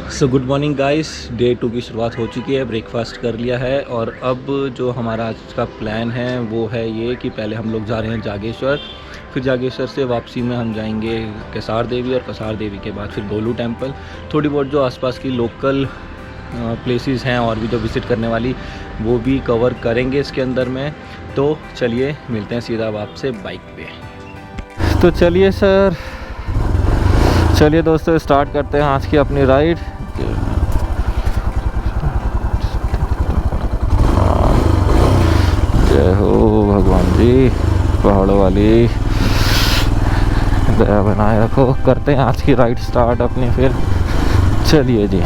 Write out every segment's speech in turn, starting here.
So good morning guys. Day 2 की शुरुआत हो चुकी है, ब्रेकफास्ट कर लिया है और अब जो हमारा आज का प्लान है वो है ये कि पहले हम लोग जा रहे हैं जागेश्वर, फिर जागेश्वर से वापसी में हम जाएंगे कसार देवी और कसार देवी के बाद फिर गोलू टेम्पल। थोड़ी बहुत जो आसपास की लोकल प्लेसेस हैं और भी जो विज़िट करने वाली वो भी कवर करेंगे इसके अंदर में। तो चलिए मिलते हैं सीधा अब आपसे बाइक पे। तो चलिए सर, चलिए दोस्तों स्टार्ट करते हैं आज की अपनी राइड। जय हो भगवान जी, पहाड़ों वाली दया बनाए रखो। करते हैं आज की राइड स्टार्ट अपनी फिर। चलिए जी।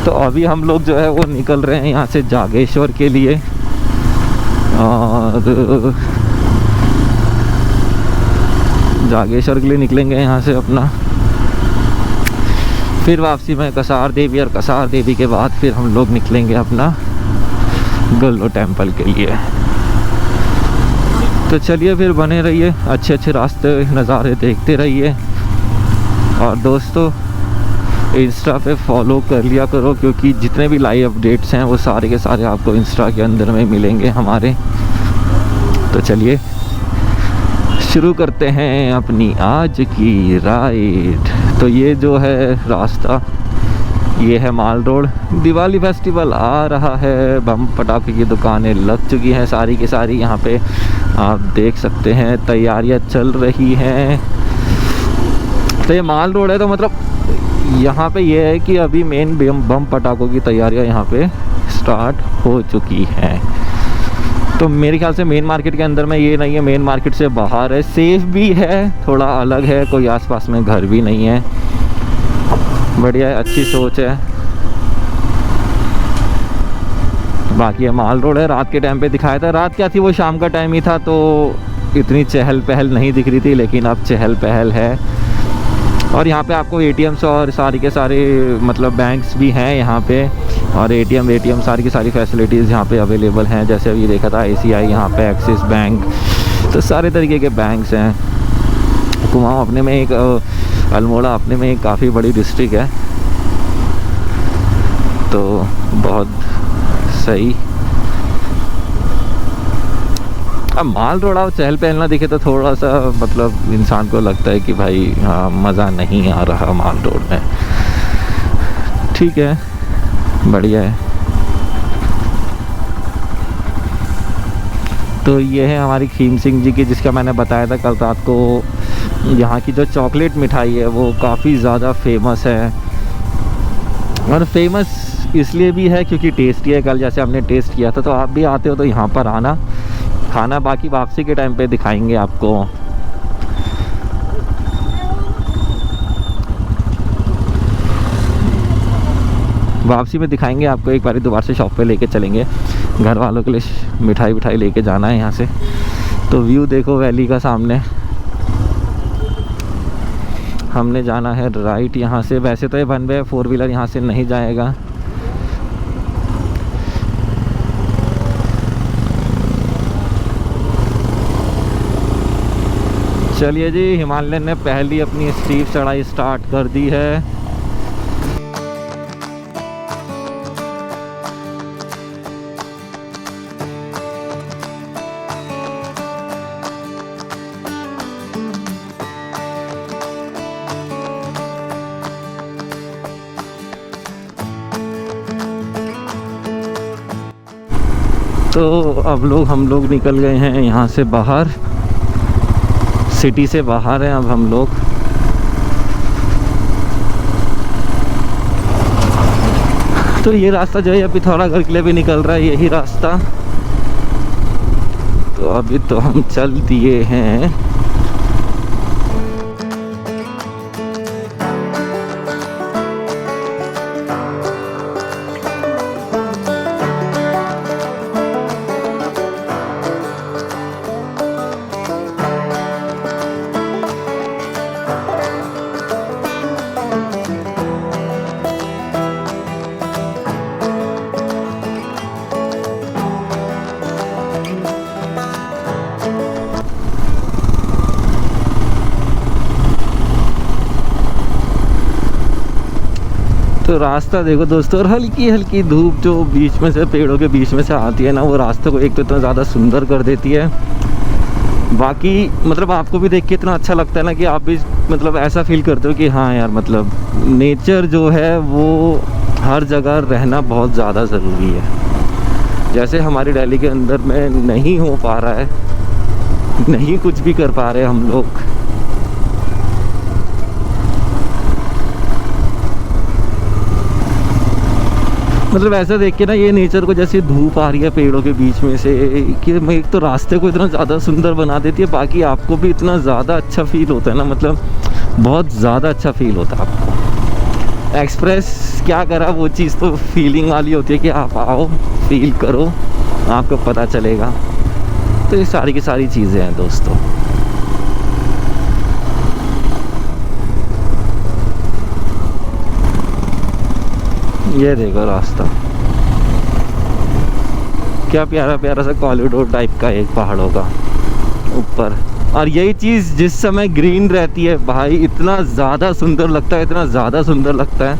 तो अभी हम लोग जो है वो निकल रहे हैं यहाँ से जागेश्वर के लिए और जागेश्वर के लिए निकलेंगे यहाँ से अपना। फिर वापसी में कसार देवी और कसार देवी के बाद फिर हम लोग निकलेंगे अपना गोलू टेम्पल के लिए। तो चलिए फिर बने रहिए, अच्छे अच्छे रास्ते नज़ारे देखते रहिए। और दोस्तों इंस्टा पे फॉलो कर लिया करो क्योंकि जितने भी लाइव अपडेट्स हैं वो सारे के सारे आपको इंस्टा के अंदर में मिलेंगे हमारे। तो चलिए शुरू करते हैं अपनी आज की राइड। तो ये जो है रास्ता, ये है माल रोड। दिवाली फेस्टिवल आ रहा है, बम पटाखे की दुकानें लग चुकी हैं सारी की सारी। यहाँ पे आप देख सकते हैं तैयारियां चल रही हैं। तो ये माल रोड है, तो मतलब यहाँ पे ये है कि अभी मेन बम पटाखों की तैयारियां यहाँ पे स्टार्ट हो चुकी हैं। तो मेरे ख्याल से मेन मार्केट के अंदर में ये नहीं है, मेन मार्केट से बाहर है। सेफ भी है, थोड़ा अलग है, कोई आसपास में घर भी नहीं है। बढ़िया है, अच्छी सोच है। बाकी ये माल रोड है, रात के टाइम पे दिखाया था। रात क्या थी, वो शाम का टाइम ही था तो इतनी चहल पहल नहीं दिख रही थी, लेकिन अब चहल पहल है। और यहाँ पे आपको एटीएम्स और सारी के सारे मतलब बैंक्स भी हैं यहाँ पे। और एटीएम सारी की सारी फैसिलिटीज़ यहाँ पे अवेलेबल हैं। जैसे अभी देखा था आईसीआई, यहाँ पे एक्सिस बैंक, तो सारे तरीके के बैंक्स हैं। कुमाऊँ अपने में एक, अल्मोड़ा अपने में एक काफ़ी बड़ी डिस्ट्रिक्ट है, तो बहुत सही। अब माल रोड और चहल पहल ना दिखे तो थोड़ा सा मतलब इंसान को लगता है कि भाई हाँ मज़ा नहीं आ रहा माल रोड में। ठीक है, बढ़िया है। तो ये है हमारी खीम सिंह जी की, जिसका मैंने बताया था कल रात को। यहाँ की जो चॉकलेट मिठाई है वो काफ़ी ज़्यादा फेमस है। और फेमस इसलिए भी है क्योंकि टेस्टी है। कल जैसे हमने टेस्ट किया था, तो आप भी आते हो तो यहाँ पर आना खाना। बाकी वापसी के टाइम पे दिखाएंगे आपको। वापसी में दिखाएंगे आपको, एक बार दोबारा से शॉप पे लेके चलेंगे। घर वालों के लिए मिठाई लेके जाना है यहाँ से। तो व्यू देखो वैली का सामने। हमने जाना है राइट यहाँ से। वैसे तो ये 1 वे 4 व्हीलर यहाँ से नहीं जाएगा। चलिए जी, हिमालयन ने पहली अपनी स्टीप चढ़ाई स्टार्ट कर दी है। तो अब हम लोग निकल गए हैं यहाँ से बाहर, सिटी से बाहर हैं अब हम लोग। तो ये रास्ता जो है अभी पिथौरागढ़ के लिए भी निकल रहा है, यही रास्ता। तो अभी तो हम चल दिए हैं। तो रास्ता देखो दोस्तों, और हल्की हल्की धूप जो बीच में से पेड़ों के बीच में से आती है ना, वो रास्ते को एक तो इतना ज़्यादा सुंदर कर देती है। बाकी मतलब आपको भी देख के इतना अच्छा लगता है ना कि आप भी मतलब ऐसा फील करते हो कि हाँ यार, मतलब नेचर जो है वो हर जगह रहना बहुत ज़्यादा ज़रूरी है। जैसे हमारी दिल्ली के अंदर में नहीं हो पा रहा है, नहीं कुछ भी कर पा रहे हम लोग। मतलब ऐसा देख के ना ये नेचर को, जैसे धूप आ रही है पेड़ों के बीच में से, कि मैं एक तो रास्ते को इतना ज़्यादा सुंदर बना देती है, बाकी आपको भी इतना ज़्यादा अच्छा फील होता है ना, मतलब बहुत ज़्यादा अच्छा फील होता है आपको। एक्सप्रेस क्या करा, वो चीज़ तो फीलिंग वाली होती है कि आप आओ, फील करो, आपको पता चलेगा। तो ये सारी की सारी चीज़ें हैं दोस्तों। ये देखो रास्ता, क्या प्यारा प्यारा सा कॉरिडोर टाइप का एक पहाड़ों का ऊपर। और यही चीज़ जिस समय ग्रीन रहती है भाई, इतना ज़्यादा सुंदर लगता है, इतना ज़्यादा सुंदर लगता है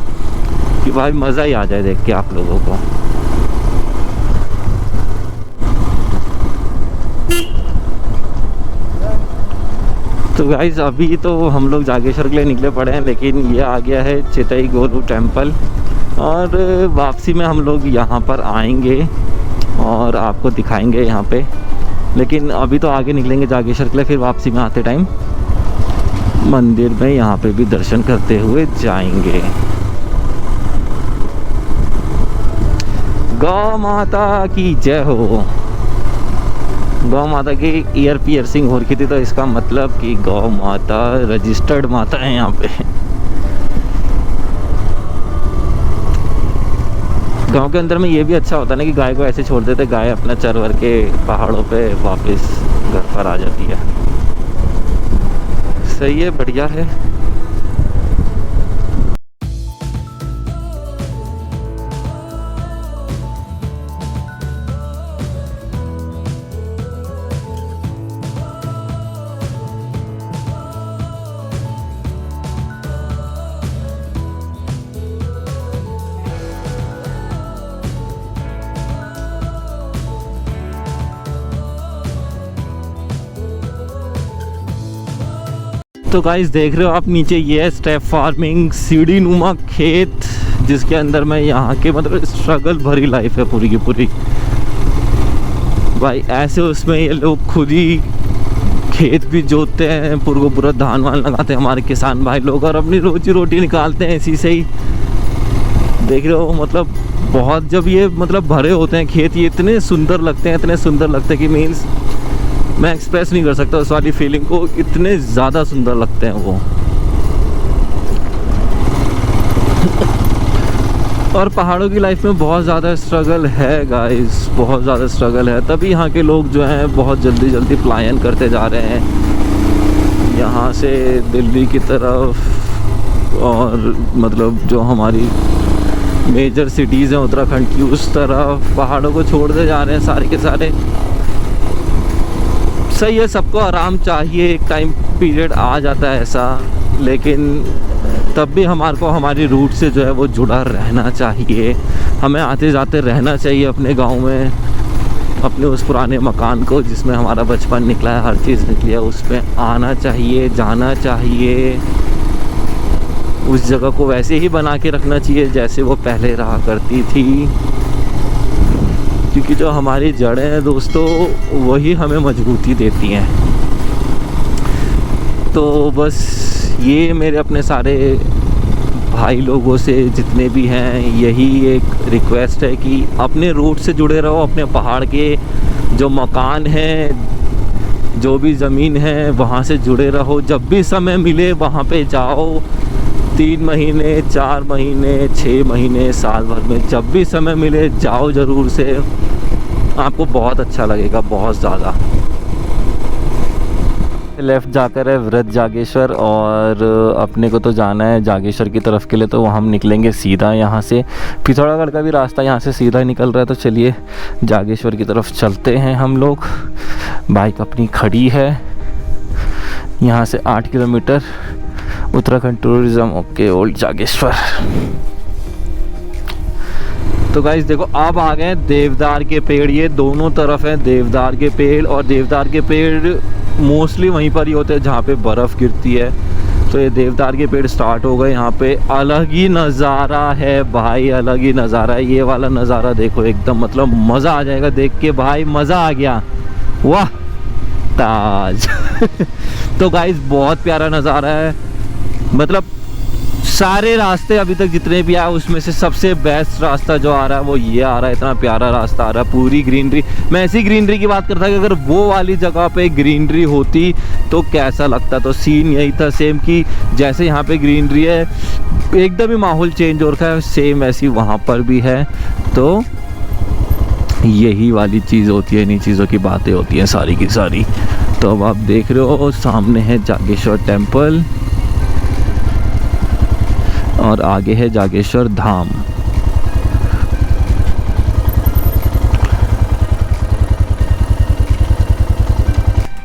कि भाई मज़ा ही आ जाए देख के आप लोगों को। तो गाइस अभी तो हम लोग जागेश्वर के लिए निकले पड़े हैं, लेकिन ये आ गया है चितई गोलू टेम्पल, और वापसी में हम लोग यहाँ पर आएंगे और आपको दिखाएंगे यहाँ पे। लेकिन अभी तो आगे निकलेंगे जागेश्वर के लिए, फिर वापसी में आते टाइम मंदिर में यहाँ पे भी दर्शन करते हुए जाएंगे। गौ माता की जय हो। गौ माता की ईयर पियर्सिंग हो रखी थी, तो इसका मतलब कि गौ माता रजिस्टर्ड माता है यहाँ पे। गांव के अंदर में ये भी अच्छा होता है ना कि गाय को ऐसे छोड़ देते, गाय अपना चरवर के पहाड़ों पे वापस घर पर आ जाती है। सही है, बढ़िया है। तो गाइस देख रहे हो आप नीचे, ये है स्टेप फार्मिंग, सीढ़ी नुमा खेत, जिसके अंदर में यहाँ के मतलब स्ट्रगल भरी लाइफ है पूरी की पूरी भाई। ऐसे उसमें ये लोग खुद ही खेत भी जोतते हैं, पूरा पूरा धान वान लगाते हैं हमारे किसान भाई लोग, और अपनी रोजी रोटी निकालते हैं इसी से ही। देख रहे हो मतलब बहुत, जब ये मतलब भरे होते हैं खेत, ये इतने सुंदर लगते हैं, इतने सुंदर लगते हैं कि मीन्स मैं एक्सप्रेस नहीं कर सकता उस वाली फीलिंग को, इतने ज़्यादा सुंदर लगते हैं वो। और पहाड़ों की लाइफ में बहुत ज़्यादा स्ट्रगल है गाइस, बहुत ज़्यादा स्ट्रगल है, तभी यहाँ के लोग जो हैं बहुत जल्दी जल्दी पलायन करते जा रहे हैं यहाँ से दिल्ली की तरफ, और मतलब जो हमारी मेजर सिटीज़ हैं उत्तराखंड की, उस तरफ पहाड़ों को छोड़ते जा रहे हैं सारे के सारे। सही है, सबको आराम चाहिए, एक टाइम पीरियड आ जाता है ऐसा, लेकिन तब भी हमारे को हमारी रूट से जो है वो जुड़ा रहना चाहिए। हमें आते जाते रहना चाहिए अपने गांव में, अपने उस पुराने मकान को जिसमें हमारा बचपन निकला है, हर चीज़ निकली है, उसमें आना चाहिए, जाना चाहिए। उस जगह को वैसे ही बना के रखना चाहिए जैसे वो पहले रहा करती थी, क्योंकि जो हमारी जड़ें हैं दोस्तों वही हमें मजबूती देती हैं। तो बस ये मेरे अपने सारे भाई लोगों से जितने भी हैं यही एक रिक्वेस्ट है कि अपने रूट से जुड़े रहो, अपने पहाड़ के जो मकान हैं, जो भी ज़मीन है वहाँ से जुड़े रहो। जब भी समय मिले वहाँ पे जाओ, 3 महीने 4 महीने 6 महीने साल भर में जब भी समय मिले जाओ ज़रूर से, आपको बहुत अच्छा लगेगा, बहुत ज़्यादा। लेफ़्ट जाकर है वृद्ध जागेश्वर, और अपने को तो जाना है जागेश्वर की तरफ के लिए, तो हम निकलेंगे सीधा यहाँ से। पिथौरागढ़ का भी रास्ता यहाँ से सीधा निकल रहा है, तो चलिए जागेश्वर की तरफ चलते हैं हम लोग। बाइक अपनी खड़ी है, यहाँ से 8 kilometre, Uttarakhand tourism, okay, old Jageshwar. तो गाइस देखो अब आ गए देवदार के पेड़, ये दोनों तरफ है देवदार के पेड़, और देवदार के पेड़ मोस्टली वहीं पर ही होते हैं जहाँ पे बर्फ़ गिरती है। तो ये देवदार के पेड़ स्टार्ट हो गए यहाँ पे। अलग ही नज़ारा है भाई, अलग ही नज़ारा है। ये वाला नज़ारा देखो एकदम, मतलब मज़ा आ जाएगा देख के भाई, मज़ा आ गया, वाह ताज। तो गाइस बहुत प्यारा नज़ारा है, मतलब सारे रास्ते अभी तक जितने भी आए उसमें से सबसे बेस्ट रास्ता जो आ रहा है वो ये आ रहा है। इतना प्यारा रास्ता आ रहा है, पूरी ग्रीनरी। मैं ऐसी ग्रीनरी की बात करता कि अगर वो वाली जगह पे ग्रीनरी होती तो कैसा लगता। तो सीन यही था सेम कि जैसे यहाँ पे ग्रीनरी है एकदम ही माहौल चेंज हो रखा है, सेम वैसी वहाँ पर भी है। तो यही वाली चीज़ होती है, इन्हीं चीज़ों की बातें होती हैं सारी की सारी। तो अब आप देख रहे हो सामने है जागेश्वर टेम्पल और आगे है जागेश्वर धाम।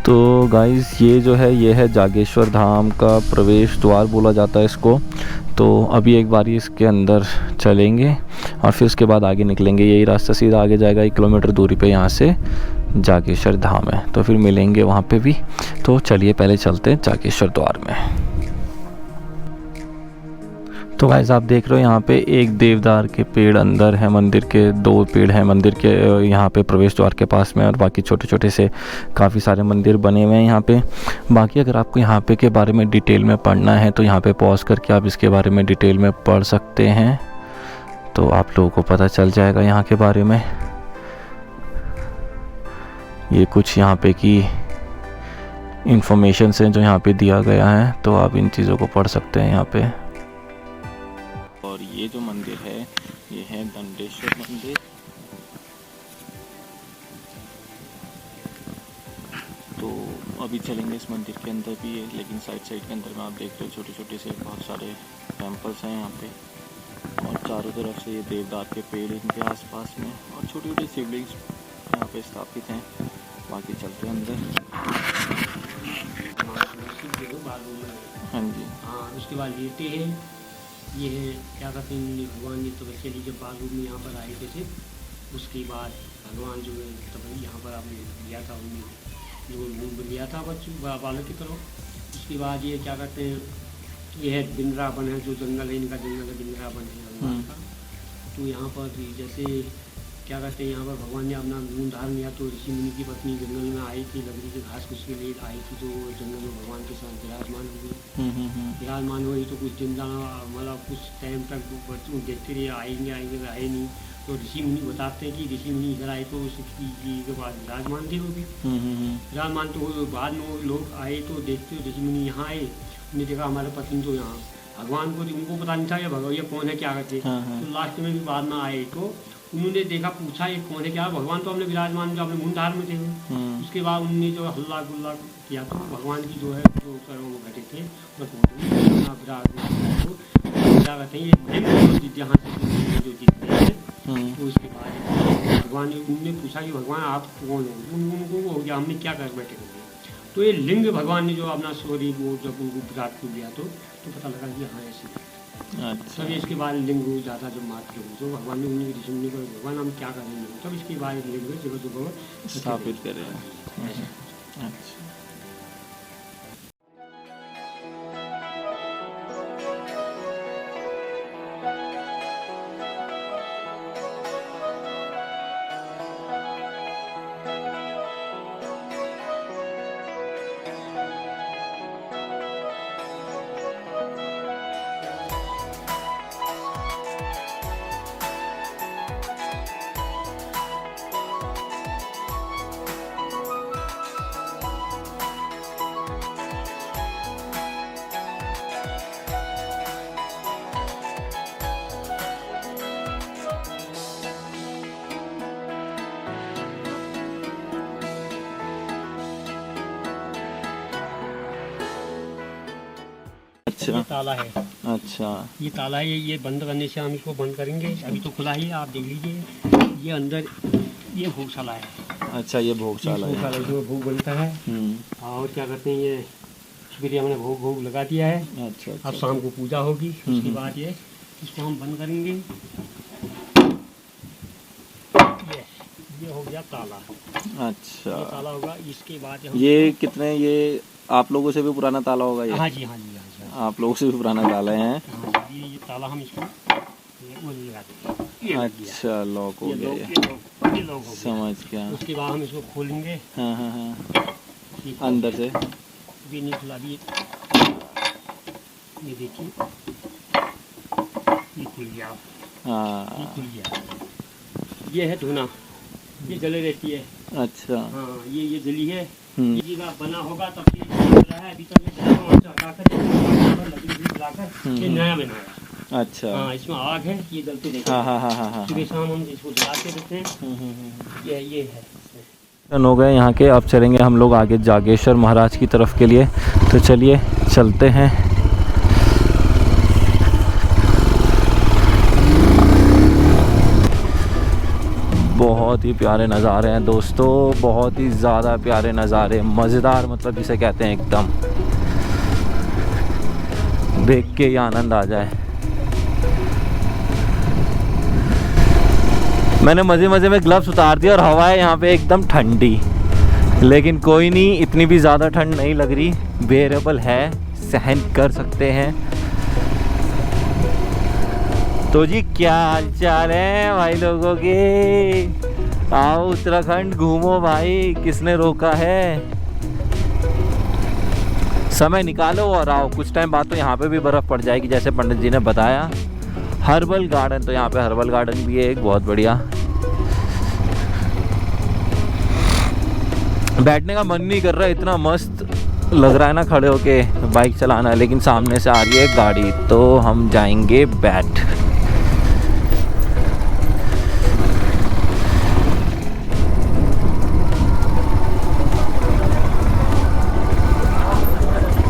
तो गाइस ये जो है ये है जागेश्वर धाम का प्रवेश द्वार बोला जाता है इसको। तो अभी एक बारी इसके अंदर चलेंगे और फिर उसके बाद आगे निकलेंगे। यही रास्ता सीधा आगे जाएगा, 1 किलोमीटर दूरी पे यहाँ से जागेश्वर धाम है। तो फिर मिलेंगे वहाँ पे भी। तो चलिए पहले चलते हैं जागेश्वर द्वार में। तो गाइस आप देख रहे हो यहाँ पे एक देवदार के पेड़ अंदर है, मंदिर के 2 पेड़ हैं मंदिर के यहाँ पे प्रवेश द्वार के पास में, और बाकी छोटे छोटे से काफ़ी सारे मंदिर बने हुए हैं यहाँ पे। बाकी अगर आपको यहाँ पे के बारे में डिटेल में पढ़ना है तो यहाँ पे पॉज करके आप इसके बारे में डिटेल में पढ़ सकते हैं, तो आप लोगों को पता चल जाएगा यहाँ के बारे में। ये कुछ यहाँ पे की इंफॉर्मेशन है जो यहाँ पे दिया गया है, तो आप इन चीज़ों को पढ़ सकते हैं यहाँ पे। और ये जो मंदिर है ये है दंडेश्वर मंदिर। तो अभी चलेंगे इस मंदिर के अंदर भी है, लेकिन साइड के अंदर में आप देख रहे हो छोटे छोटे से बहुत सारे टेम्पल्स हैं यहाँ पे, और चारों तरफ से ये देवदार के पेड़ इनके आसपास में, और छोटे छोटे शिवलिंग यहाँ पे स्थापित हैं। बाकी चलते हैं अंदर। हाँ जी, हाँ उसके बाद लेटे हैं। ये है क्या कहते हैं भगवान जी तपस्या जब बागुल में यहाँ पर आए थे, उसके बाद भगवान जो है तब यहाँ पर आपने लिया था, उन्होंने जो घूम लिया था बच्चों बालक की तरफ। उसके बाद ये क्या कहते हैं ये है वृंदावन है, जो जंगल है इनका जंगल है, वृंदावन है भगवान का। तो यहाँ पर जैसे क्या कहते हैं यहाँ पर भगवान ने अपना गुण धारण लिया, तो ऋषि मुनि की पत्नी जंगल में आई थी, लकड़ी के घास कुछ के लिए आई थी, तो जंगल में भगवान के साथ विराजमान हो गई। विराजमान हुई तो कुछ दिन मतलब कुछ टाइम तक देखते रहे, आएंगे आए नहीं। तो ऋषि मुनि बताते हैं कि ऋषि मुनि इधर आए तो के बाद विराजमान थे वो भी। विराजमान तो बाद में वो लोग आए तो देखते ऋषि मुनि यहाँ आए, उन्हें देखा हमारे पत्नी तो यहाँ भगवान को उनको पता नहीं था ये भगवान ये कौन है क्या करते। तो लास्ट में भी बाद में आए तो उन्होंने देखा, पूछा ये कौन है क्या, भगवान तो हमने विराजमान जो अपने मुंडार में थे। उसके बाद उन्होंने जो हल्ला गुल्ला किया तो भगवान की जो है जो वो घटे थे क्या कहते हैं ये जहाँ से जो जीतते हैं। तो उसके बाद भगवान ने उनने पूछा कि भगवान आप कौन हो, उनको हो गया हमने क्या कर बैठे होंगे। तो ये लिंग भगवान ने जो अपना सॉरी वो जब उनको विराट को दिया तो पता लगा कि हाँ ऐसे। अच्छा। तब इसके बाद लिंग ज़्यादा जो मात्र हो तो भगवान ने उन्हें ऋषि मुनि को भगवान हम क्या करेंगे, तब इसके बाद लिंग जगह जगह स्थापित करें। अच्छा। अच्छा ये ताला है। अच्छा ये ताला है, ये बंद करने से हम इसको बंद करेंगे। अभी तो खुला ही है, आप देख लीजिए। ये अंदर ये भोगशाला है। अच्छा ये भोगशाला है, जो भोग बनता है। और क्या करते हैं ये इसके लिए हमने भोग लगा दिया है। अच्छा। अब शाम को पूजा होगी, उसके बाद ये इसको हम बंद करेंगे। ये हो गया ताला। अच्छा, ये ताला होगा। इसके बाद ये कितने, ये आप लोगों से भी पुराना ताला होगा ये? हाँ जी, हाँ जी, हाँ जी, आप लोगों से भी पुराना ताला है। हाँ जी। ये ताला हम इसको वो लगा देते हैं। अच्छा, लॉक हो गया ये लॉक हो गया। समझ गया। उसके बाद हम इसको खोलेंगे। हाँ हाँ हाँ, अंदर से भी नहीं खुला। भी ये देखिए, ये खुल गया। हाँ, ये खुल गया। ये है धुना, ये जले रहती है। अच्छा, हाँ, ये जली है। ये जगह बना होगा तब ये जल रहा है। अभी तक ये नया बनाया। अच्छा, हाँ, इसमें आग है, ये जलते रहते हाँ हाँ हाँ हाँ हाँ, सुबह शाम हम इसको जलाते रहते हैं। ये है। हो गए यहाँ के। अब चलेंगे हम लोग आगे जागेश्वर महाराज की तरफ के लिए। तो चलिए चलते हैं। बहुत ही प्यारे नज़ारे हैं दोस्तों, बहुत ही ज़्यादा प्यारे नज़ारे, मज़ेदार, मतलब जिसे कहते हैं एकदम देख के ही आनंद आ जाए। मैंने मज़े मज़े में ग्लव्स उतार दिए और हवा है यहाँ पे एकदम ठंडी, लेकिन कोई नहीं, इतनी भी ज़्यादा ठंड नहीं लग रही, बेरेबल है, सहन कर सकते हैं। तो जी क्या हाल चाल है भाई लोगों के? आओ उत्तराखंड घूमो भाई, किसने रोका है? समय निकालो और आओ। कुछ टाइम बाद तो यहाँ पे भी बर्फ़ पड़ जाएगी जैसे पंडित जी ने बताया। हर्बल गार्डन, तो यहाँ पे हर्बल गार्डन भी है एक बहुत बढ़िया। बैठने का मन नहीं कर रहा, इतना मस्त लग रहा है ना खड़े होके बाइक चलाना, लेकिन सामने से आ रही है गाड़ी तो हम जाएंगे बैठ।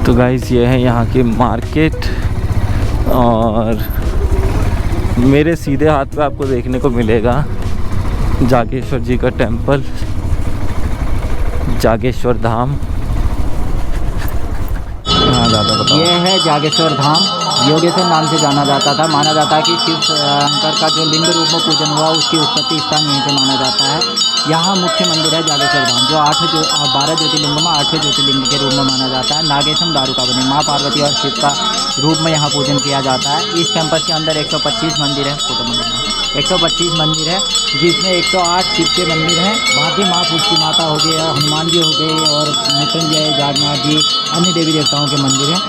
तो गाइस ये है यहाँ की मार्केट, और मेरे सीधे हाथ पे आपको देखने को मिलेगा जागेश्वर जी का टेंपल, जागेश्वर धाम। हाँ दादा बताओ। ये है जागेश्वर धाम, योगेश्वर नाम से जाना जाता था। माना जाता है कि शिव शंकर का जो लिंग रूप में पूजन हुआ उसकी उत्पत्ति स्थान यहीं से माना जाता है। यहाँ मुख्य मंदिर है जागेश्वर धाम, जो 12 ज्योतिर्लिंग में 8वें ज्योतिर्लिंग के रूप में माना जाता है। नागेशम दारुकावनी, माँ पार्वती और शिव का रूप में यहाँ पूजन किया जाता है। इस कैंपस के अंदर 125 मंदिर है, 125 मंदिर है, जिसमें 108 शिव के मंदिर हैं। बाकी माँ पुष्टि माता हो गई, हनुमान जी हो गए, और मृत्युंजय, जागनाथ जी, अन्य देवी देवताओं के मंदिर हैं।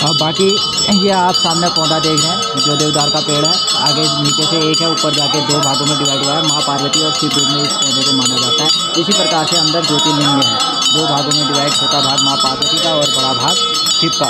और बाकी ये आप सामने पौधा देख रहे हैं जो देवदार का पेड़ है, आगे नीचे से एक है, ऊपर जाके 2 भागों में डिवाइड हुआ है। माँ पार्वती और शिव रूप में इस पौधे को माना जाता है। इसी प्रकार से अंदर ज्योतिर्लिंग है, 2 भागों में डिवाइड, छोटा भाग माँ पार्वती का और बड़ा भाग शिव का।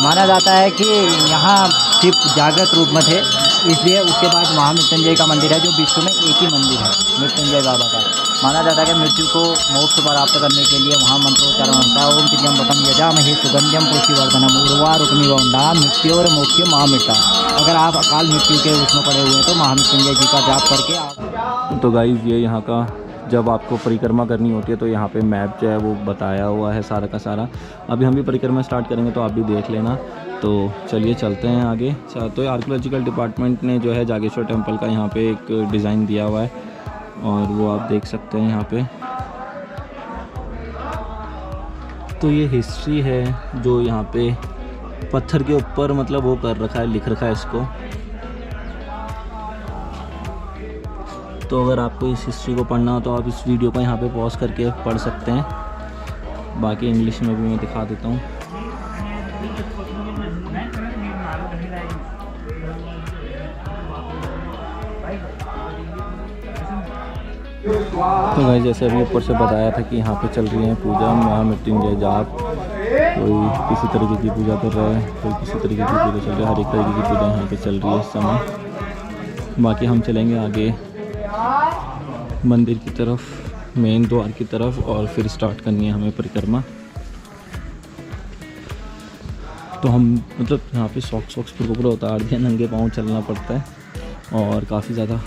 माना जाता है कि यहाँ शिव जागृत रूप में थे, इसलिए उसके बाद महामृत्युंजय का मंदिर है, जो विश्व में एक ही मंदिर है मृत्युंजय बाबा का। माना जाता है कि मृत्यु को मोक्ष प्राप्त करने के लिए वहाँ मंत्रोच्चारण होता है। ओम त्र्यंबकम यजामहे सुगंध्यम पुष्टिवर्धनम उर्वारुकमिव वंदना मृत्यु और मोक्ष महामृता। अगर आप अकाल मृत्यु के उसमें पड़े हुए हैं तो महामृत्युंजय जी का जाप करके आप। तो गाइस ये यहाँ का, जब आपको परिक्रमा करनी होती है तो यहाँ पे मैप जो है वो बताया हुआ है सारा का सारा। अभी हम भी परिक्रमा स्टार्ट करेंगे तो आप भी देख लेना। तो चलिए चलते हैं आगे। तो आर्कियोलॉजिकल डिपार्टमेंट ने जो है जागेश्वर टेंपल का यहाँ पे एक डिज़ाइन दिया हुआ है, और वो आप देख सकते हैं यहाँ पे। तो ये हिस्ट्री है जो यहाँ पे पत्थर के ऊपर मतलब वो कर रखा है, लिख रखा है इसको। तो अगर आपको इस हिस्ट्री को पढ़ना हो तो आप इस वीडियो को यहाँ पे पॉज करके पढ़ सकते हैं। बाकी इंग्लिश में भी मैं दिखा देता हूँ। तो भाई जैसे अभी ऊपर से बताया था कि यहाँ पे चल रही है पूजा, महामृत्युंजय जाप। कोई किसी तरीके की पूजा कर रहा है, कोई किसी तरीके की पूजा चल रही है, हर एक तरीके की पूजा यहाँ पे चल रही है इस समय। बाकी हम चलेंगे आगे मंदिर की तरफ, मेन द्वार की तरफ, और फिर स्टार्ट करनी है हमें परिक्रमा। तो हम मतलब यहाँ पे सॉक्स पूरा उतार दिया, नंगे पाँव चलना पड़ता है, और काफ़ी ज़्यादा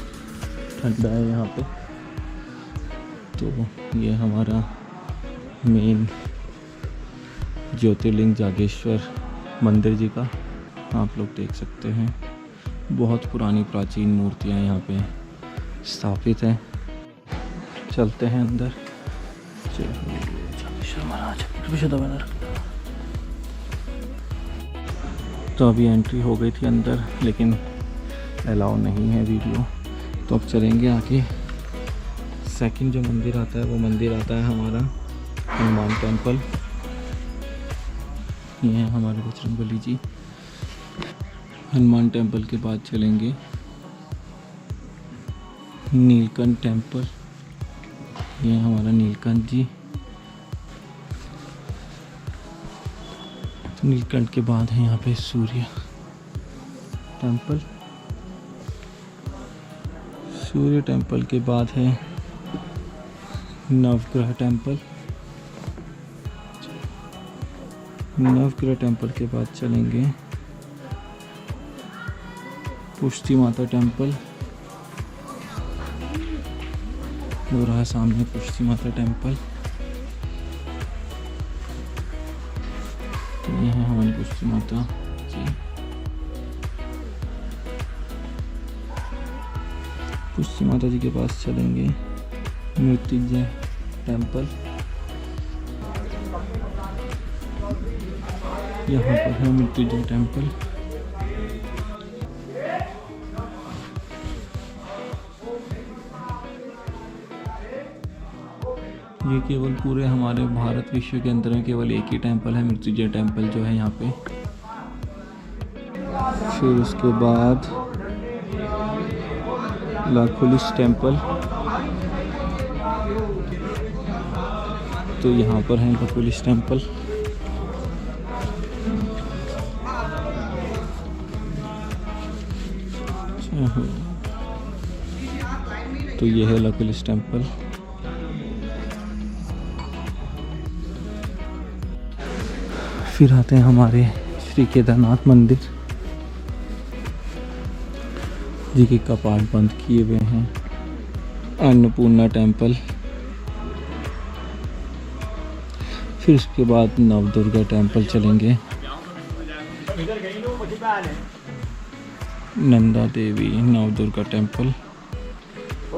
ठंडा है यहाँ पे। तो ये हमारा मेन ज्योतिर्लिंग जागेश्वर मंदिर जी का आप लोग देख सकते हैं। बहुत पुरानी प्राचीन मूर्तियाँ यहाँ पे स्थापित हैं। चलते हैं अंदर। जागेश्वर महाराज तो अभी एंट्री हो गई थी अंदर, लेकिन अलाउ नहीं है वीडियो, तो अब चलेंगे आगे। सेकंड जो मंदिर आता है वो मंदिर आता है हमारा हनुमान टेम्पल। ये है हमारे बजरंगबली जी। हनुमान टेम्पल के बाद चलेंगे नीलकंठ टेम्पल। ये है हमारा नीलकंठ जी। नीलकंठ के बाद है यहाँ पे सूर्य टेम्पल। सूर्य टेम्पल के बाद है नवग्रह टेम्पल। नवग्रह टेम्पल के बाद चलेंगे पुष्टि माता टेम्पल। हो रहा है सामने पुष्टि माता टेम्पल। तो ये है हमारी पुष्टि माता जी। पुष्टि माता जी के पास चलेंगे मृत्युंजय टेम्पल। यहाँ पर है मृत्युंजय टेम्पल। ये केवल पूरे हमारे भारत विश्व के अंदर में केवल एक ही टेम्पल है, मृत्युंजय टेम्पल जो है यहाँ पे। फिर उसके बाद लाखोलिस टेम्पल। तो यहाँ पर है लाखोलिस टेम्पल। तो ये है लाखोलिस टेम्पल। फिर आते हैं हमारे श्री केदारनाथ मंदिर जी के कपाट बंद किए हुए हैं। अन्नपूर्णा टेम्पल। फिर उसके बाद नवदुर्गा टेम्पल चलेंगे। नंदा देवी नवदुर्गा टेम्पल।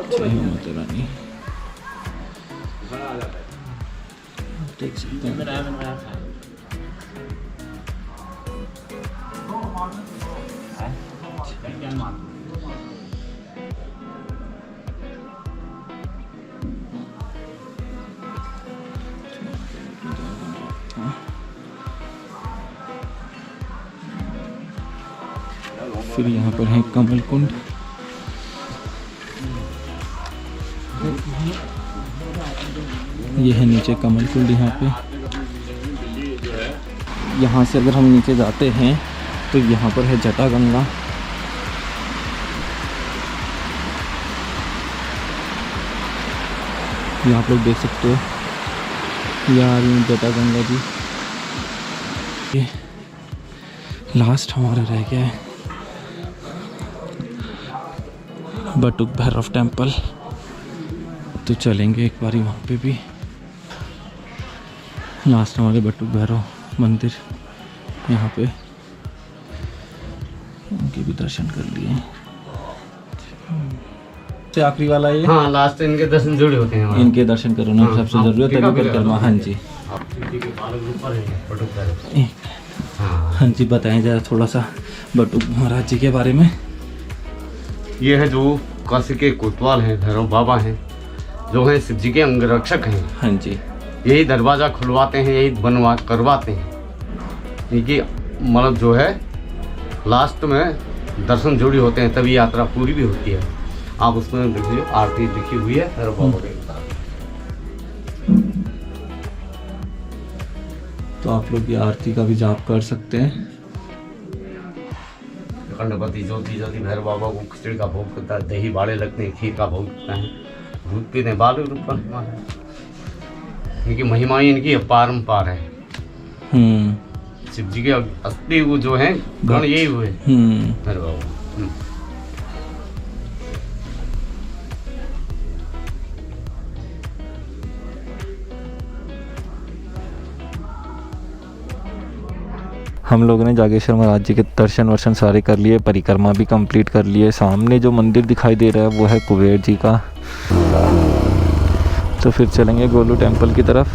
जय माता रानी। देख सकते हैं फिर यहाँ पर है कमल कुंड। ये है नीचे कमल कुंड। यहाँ पे यहाँ से अगर हम नीचे जाते हैं तो यहाँ पर है जटा गंगा। ये आप लोग देख सकते हो, ये आ रही है जटा गंगा जी। ये लास्ट हमारा रह गया है बटुक भैरव टेम्पल। तो चलेंगे एक बारी वहाँ पे भी। लास्ट हमारे बटुक भैरव मंदिर, यहाँ पे उनके भी दर्शन कर लिए। से आखिरी वाला ये, हाँ लास्ट इनके दर्शन जुड़े होते हैं। इनके दर्शन करो ना, सबसे जरूरत है परिक्रमा। हाँ जी, हाँ जी, बताएं जरा थोड़ा सा बटुक महाराज जी के बारे में। ये है जो काशी के कोतवाल हैं, भैरव बाबा हैं, जो है शिव जी के अंगरक्षक हैं। हाँ जी, यही दरवाजा खुलवाते हैं, यही बनवा करवाते हैं। इनकी मतलब जो है लास्ट में दर्शन जोड़ी होते हैं, तभी यात्रा पूरी भी होती है। आप उसमें देखिए आरती लिखी हुई है भैरव बाबा के साथ। तो आप लोग ये आरती का भी जाप कर सकते हैं। गणपति ज्योति ज्योति भैरव बाबा को खिचड़ी का भोग करता है, दही बाड़े लगते हैं, खीर का भोग करता है, दूध पीते हैं, बाल रूप पर। इनकी महिमा ही इनकी अपरंपार है। शिव जी के असली वो जो है गण यही हुए भैरव बाबा। हम लोगों ने जागेश्वर महाराज जी के दर्शन वर्शन सारे कर लिए, परिक्रमा भी कंप्लीट कर लिए। सामने जो मंदिर दिखाई दे रहा है वो है कुबेर जी का। तो फिर चलेंगे गोलू टेम्पल की तरफ।